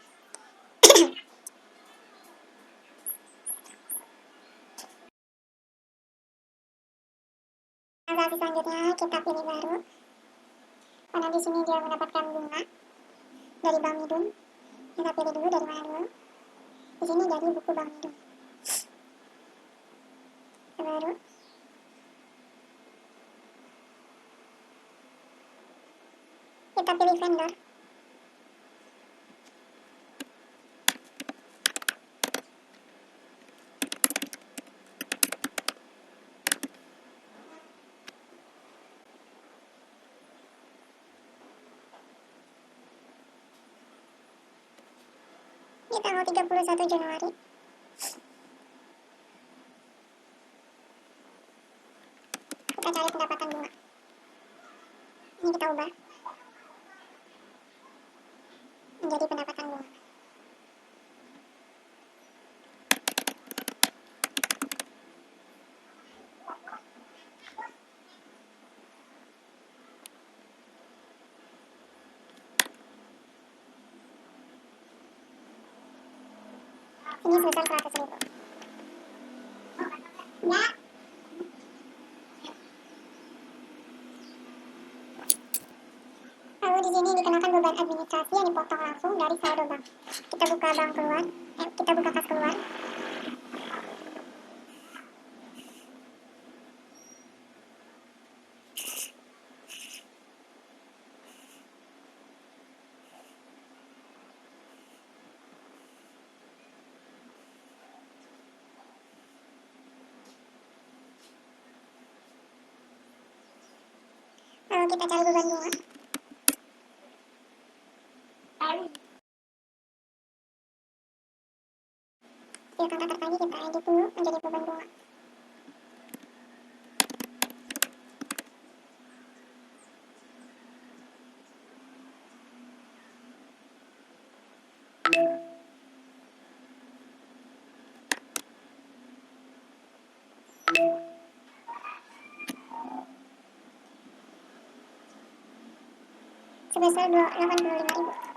Transaksi selanjutnya kita pilih baru. Karena di sini dia mendapatkan bunga dari Bank Midun. Kita pilih dulu dari mana dulu. Di sini jadi buku Bank Midun. Baru kita pilih vendor. Di tanggal 31 Januari. Kita cari pendapatan bunga. Ini kita ubah menjadi pendapatan bunga. Ini sebesar 100.000. Ya. Lalu di sini dikenakan beban administrasi yang dipotong langsung dari saldo bank. Kita buka bank keluar, kita buka kas keluar. Lalu kita cari beban bunga. Di angka tertinggi kita edit dulu menjadi beban bunga. Sebesar 85.000.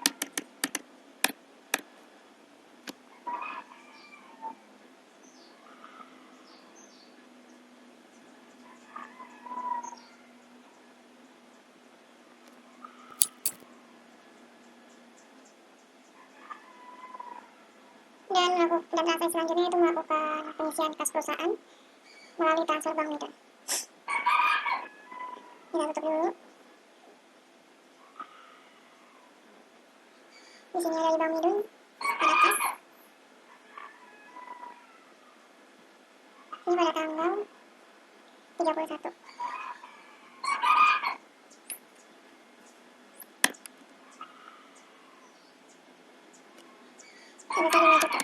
Dan transaksi selanjutnya itu melakukan pengisian kas perusahaan melalui transfer Bank Midun. Kita tutup dulu. Di sini ada di Bank Midun, ada kas. Ini pada tanggal 31. Sebesar 5 juta.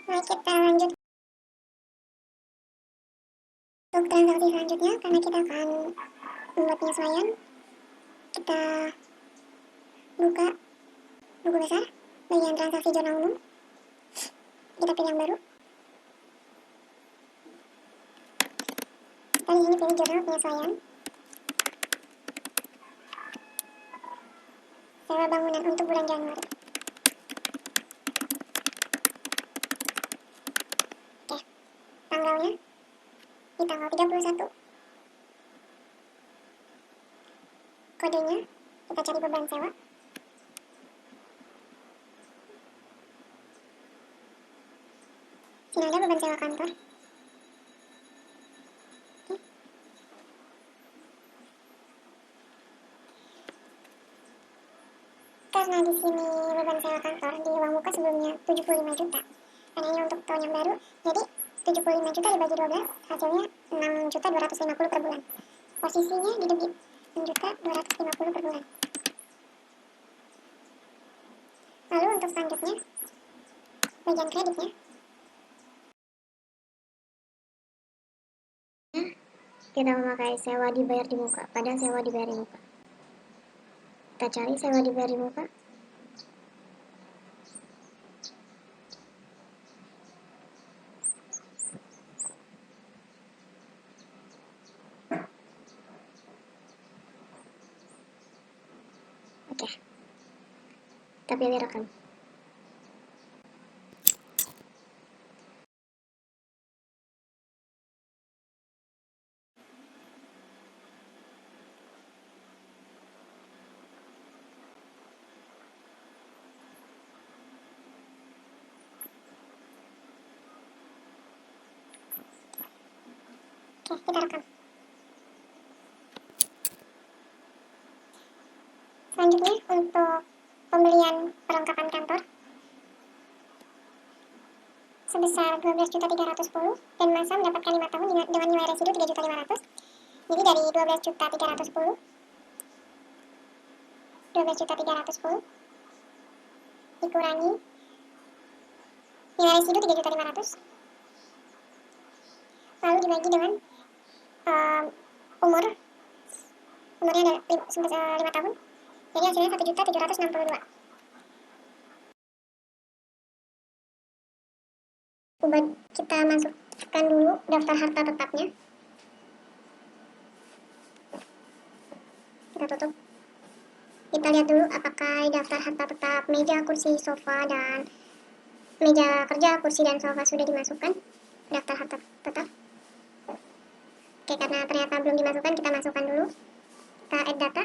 Nah, kita lanjut untuk transaksi selanjutnya karena kita akan membuat penyesuaian. Kita buka buku besar bagian transaksi jurnal umum. Kita pilih yang baru. Kita di sini pilih jurnal penyesuaian. Sewa bangunan untuk bulan Januari. Oke, tanggalnya di tanggal 31. Kodenya kita cari beban sewa. Sini ada beban sewa kantor. Oke. Karena di sini beban sewa kantor di uang muka sebelumnya 75 juta. Karena ini untuk tahun yang baru, jadi 75 juta dibagi 12, hasilnya 6.250 per bulan. Posisinya di debit 6.250 per bulan. Lalu untuk selanjutnya, bagian kreditnya. Kita memakai sewa dibayar di muka pada sewa dibayar di muka. Kita cari sewa dibayar di muka. Oke, Kita pilih rekam. Oke, kita rekam. Selanjutnya untuk pembelian perlengkapan kantor sebesar 12.310 dan masa mendapatkan 5 tahun dengan nilai residu 3.500. Jadi dari 12.310 dikurangi nilai residu 3.500, lalu dibagi dengan umurnya ada 5 tahun, jadi hasilnya 1.762. Coba kita masukkan dulu daftar harta tetapnya. Kita tutup. Kita lihat dulu apakah di daftar harta tetap meja, kursi, sofa, dan meja kerja, kursi, dan sofa sudah dimasukkan daftar harta tetap. Oke, karena ternyata belum dimasukkan, kita masukkan dulu. Kita add data.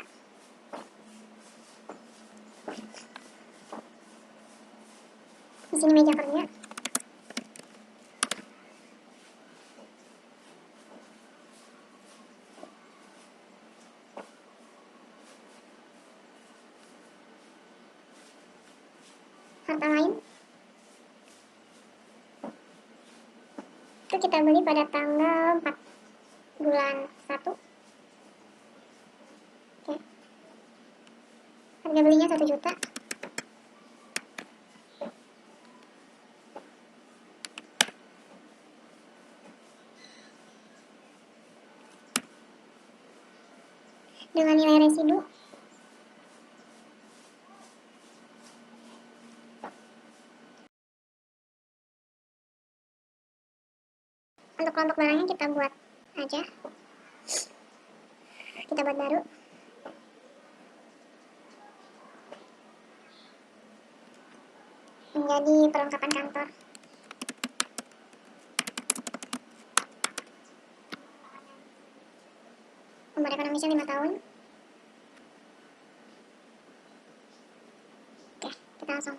Di sini meja kerja. Harta lain itu kita beli pada tanggal 4 bulan 1. Oke. Harga belinya 1 juta. Dengan nilai residu untuk kelompok barangnya kita buat aja. Kita buat baru. Menjadi perlengkapan kantor. Umur ekonomisnya 5 tahun. Oke, kita langsung.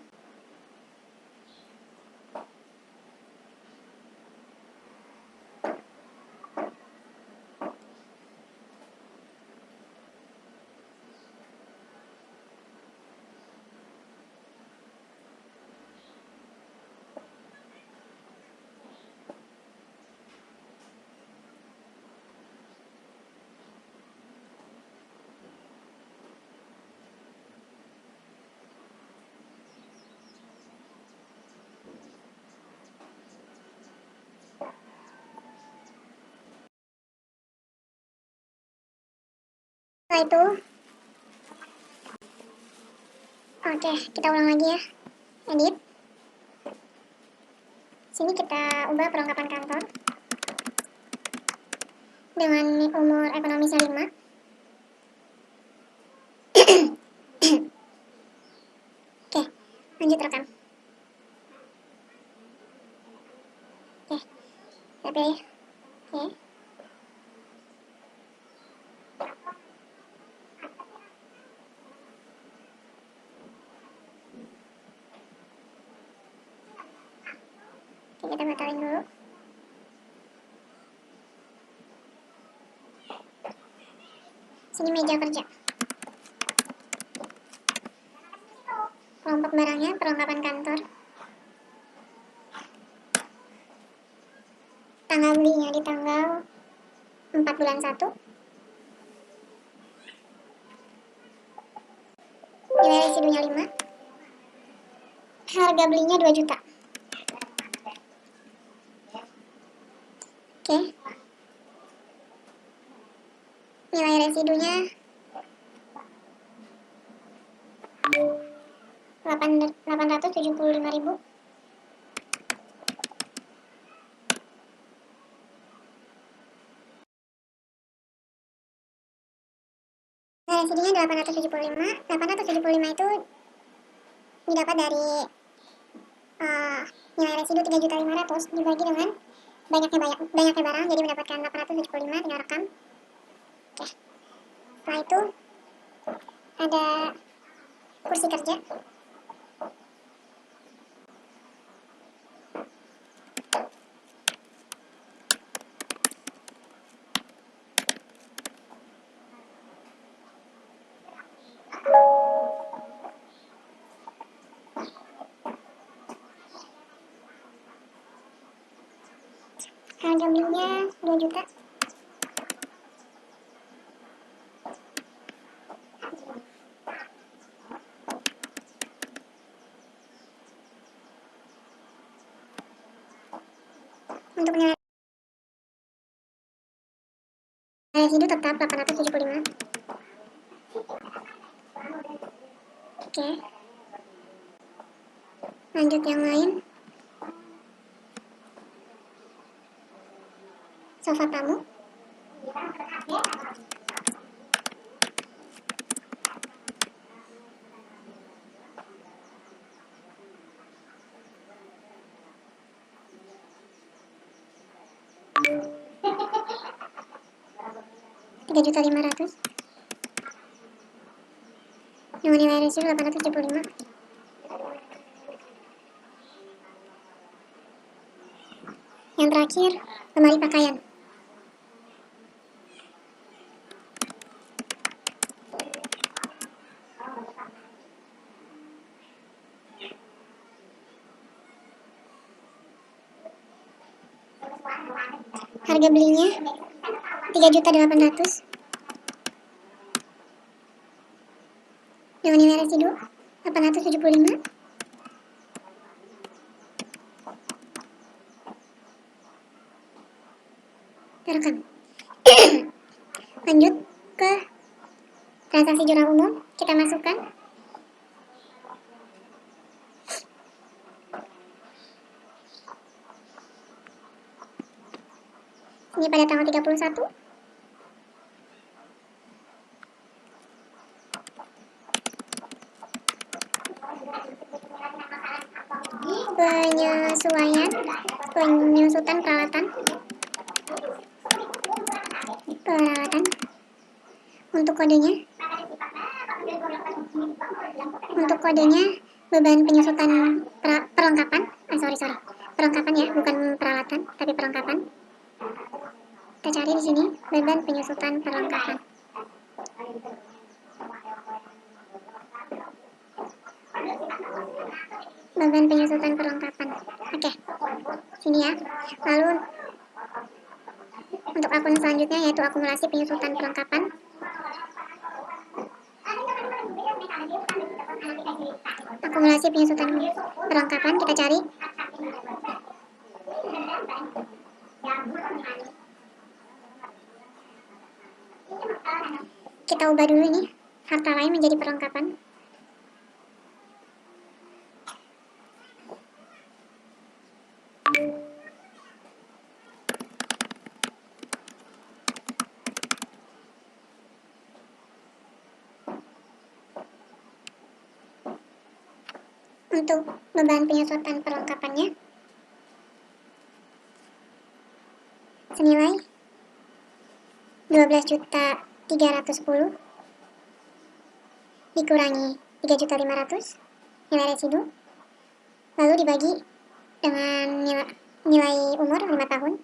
Setelah itu, oke, kita ulang lagi ya. Edit. Sini kita ubah perlengkapan kantor dengan umur ekonomisnya 5. Oke, lanjut rekam. Oke, kita pilih. Oke. Oke, kita batalin dulu. Sini meja kerja. Kelompok barangnya perlengkapan kantor. Tanggal belinya di tanggal 4 bulan 1. Nilai residunya 5. Harga belinya 2 juta. Oke. Nilai residunya 875.000. Nilai residunya 875. 875 itu didapat dari nilai residu 3.500.000 dibagi dengan banyaknya barang, jadi mendapatkan 875, tinggal rekam. Oke. Setelah itu ada kursi kerja. Harga belinya 2 juta. Untuk nilai residu tetap 875. Oke. Lanjut yang lain. Sofa tamu. Rp3.500.000 dengan nilai residu 875. Yang terakhir, lemari pakaian. Harga belinya 3.800.000 dengan nilai residu 875. Terekam. Lanjut ke transaksi jurnal umum, kita masukkan. Ini pada tanggal 31. Penyusutan peralatan. Untuk kodenya beban penyusutan perlengkapan. Perlengkapan ya, bukan peralatan, tapi perlengkapan. Kita cari di sini beban penyusutan perlengkapan. Beban penyusutan perlengkapan. Oke. Sini ya. Lalu untuk akun selanjutnya yaitu akumulasi penyusutan perlengkapan. Akumulasi penyusutan perlengkapan kita cari. Kita ubah dulu ini harta lain menjadi perlengkapan. Untuk beban penyusutan perlengkapannya senilai 12.310 dikurangi 3.500.000 nilai residu, lalu dibagi dengan nilai umur 5 tahun,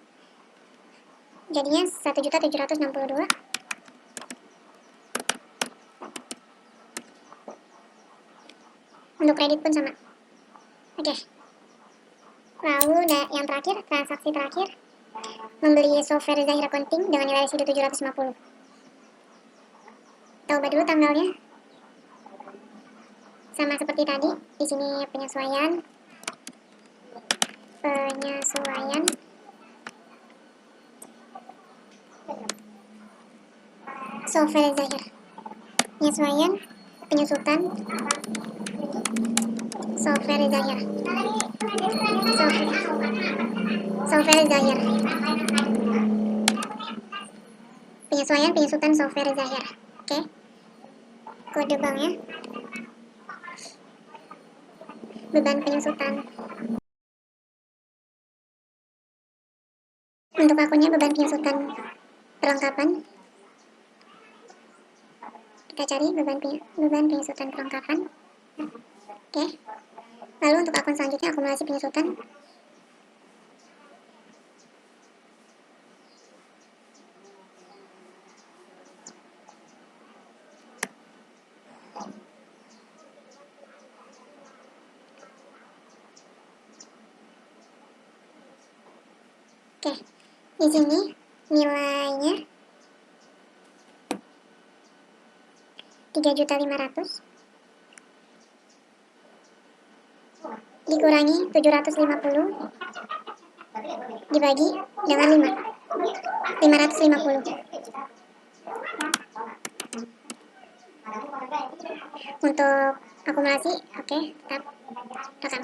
jadinya 1.762. Untuk kredit pun sama. Oke. Lalu yang terakhir, transaksi terakhir, membeli software Zahir Accounting dengan nilai residu 750. Kita ubah dulu tanggalnya. Sama seperti tadi, di sini penyesuaian software Zahir. Penyesuaian penyusutan software Zahir. Software Zahir. Penyesuaian penyusutan software Zahir. Oke. Kode banknya beban penyusutan. Untuk akunnya beban penyusutan perlengkapan, kita cari beban penyusutan perlengkapan. Oke. Lalu untuk akun selanjutnya akumulasi penyusutan. Oke, di sini nilainya 3.500.000 dikurangi 750 dibagi dengan 550. Untuk akumulasi, oke, tetap rekam.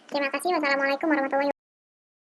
Terima kasih. Wassalamualaikum warahmatullahi wabarakatuh.